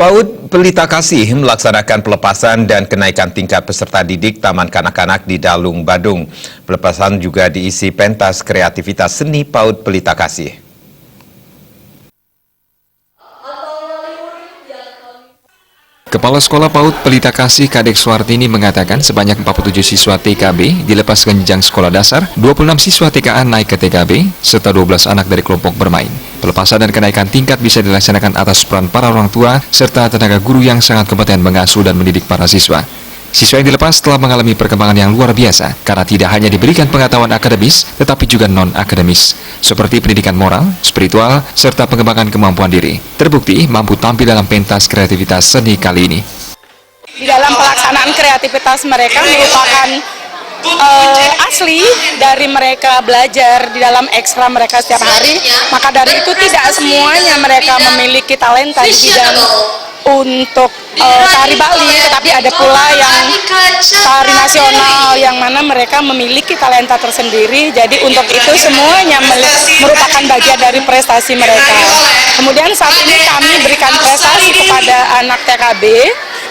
PAUD Pelita Kasih melaksanakan pelepasan dan kenaikan tingkat peserta didik Taman Kanak-kanak di Dalung, Badung. Pelepasan juga diisi pentas kreativitas seni PAUD Pelita Kasih. Kepala Sekolah PAUD Pelita Kasih Kadek Suartini mengatakan sebanyak 47 siswa TKB dilepas ke jenjang sekolah dasar, 26 siswa TKA naik ke TKB, serta 12 anak dari kelompok bermain. Pelepasan dan kenaikan tingkat bisa dilaksanakan atas peran para orang tua serta tenaga guru yang sangat kompeten mengasuh dan mendidik para siswa. Siswa yang dilepas telah mengalami perkembangan yang luar biasa karena tidak hanya diberikan pengetahuan akademis tetapi juga non-akademis seperti pendidikan moral, spiritual, serta pengembangan kemampuan diri. Terbukti mampu tampil dalam pentas kreativitas seni kali ini. Di dalam pelaksanaan kreativitas mereka merupakan asli dari mereka belajar di dalam ekstra mereka setiap hari, maka dari itu tidak semuanya mereka memiliki talenta di bidang untuk tari Bali, tetapi ada pula yang tari nasional yang mana mereka memiliki talenta tersendiri. Jadi untuk itu semuanya merupakan bagian dari prestasi mereka. Kemudian saat ini kami berikan prestasi kepada anak TKB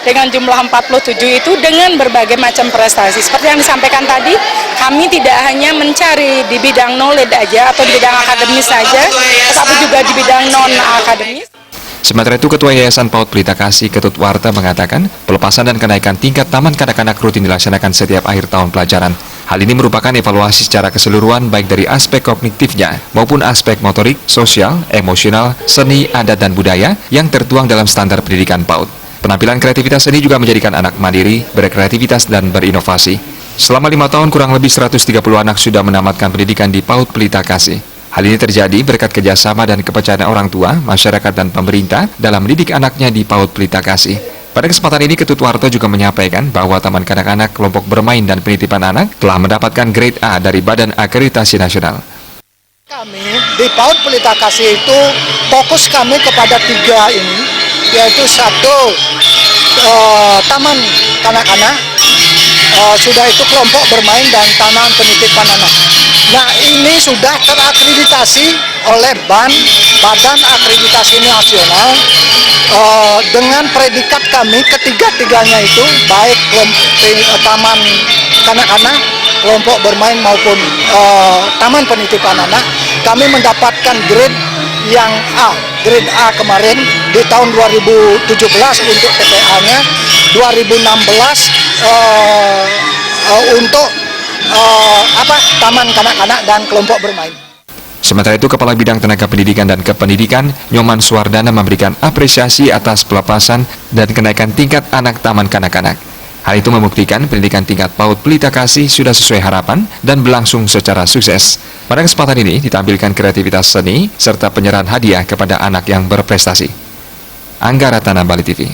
dengan jumlah 47 itu dengan berbagai macam prestasi. Seperti yang disampaikan tadi, kami tidak hanya mencari di bidang knowledge aja atau di bidang akademis saja, tetapi juga di bidang non-akademis. Sementara itu, Ketua Yayasan PAUD Pelita Kasih Ketut Warta mengatakan pelepasan dan kenaikan tingkat Taman Kanak-kanak rutin dilaksanakan setiap akhir tahun pelajaran. Hal ini merupakan evaluasi secara keseluruhan baik dari aspek kognitifnya maupun aspek motorik, sosial, emosional, seni, adat, dan budaya yang tertuang dalam standar pendidikan PAUD. Penampilan kreativitas seni juga menjadikan anak mandiri, berkreativitas, dan berinovasi. Selama 5 tahun, kurang lebih 130 anak sudah menamatkan pendidikan di PAUD Pelita Kasih. Hal ini terjadi berkat kerjasama dan kepercayaan orang tua, masyarakat, dan pemerintah dalam mendidik anaknya di PAUD Pelita Kasih. Pada kesempatan ini, Ketut Warto juga menyampaikan bahwa Taman Kanak-kanak, kelompok bermain, dan penitipan anak telah mendapatkan grade A dari Badan Akreditasi Nasional. Kami di PAUD Pelita Kasih itu fokus kami kepada 3 ini, yaitu 1, Taman Kanak-kanak, sudah itu kelompok bermain dan taman penitipan anak. Nah, ini sudah terakreditasi oleh Badan Akreditasi Nasional dengan predikat kami ketiga-tiganya itu, baik taman kanak-kanak, kelompok bermain maupun taman penitipan anak, kami mendapatkan grade yang A, grade A kemarin di tahun 2017 untuk TPA-nya, 2016 untuk taman kanak-kanak dan kelompok bermain. Sementara itu, Kepala Bidang Tenaga Pendidikan dan Kependidikan, Nyoman Suwardana, memberikan apresiasi atas pelepasan dan kenaikan tingkat anak Taman Kanak-kanak. Hal itu membuktikan pendidikan tingkat PAUD Pelita Kasih sudah sesuai harapan dan berlangsung secara sukses. Pada kesempatan ini ditampilkan kreativitas seni serta penyerahan hadiah kepada anak yang berprestasi. Angga Ratana, Bali TV.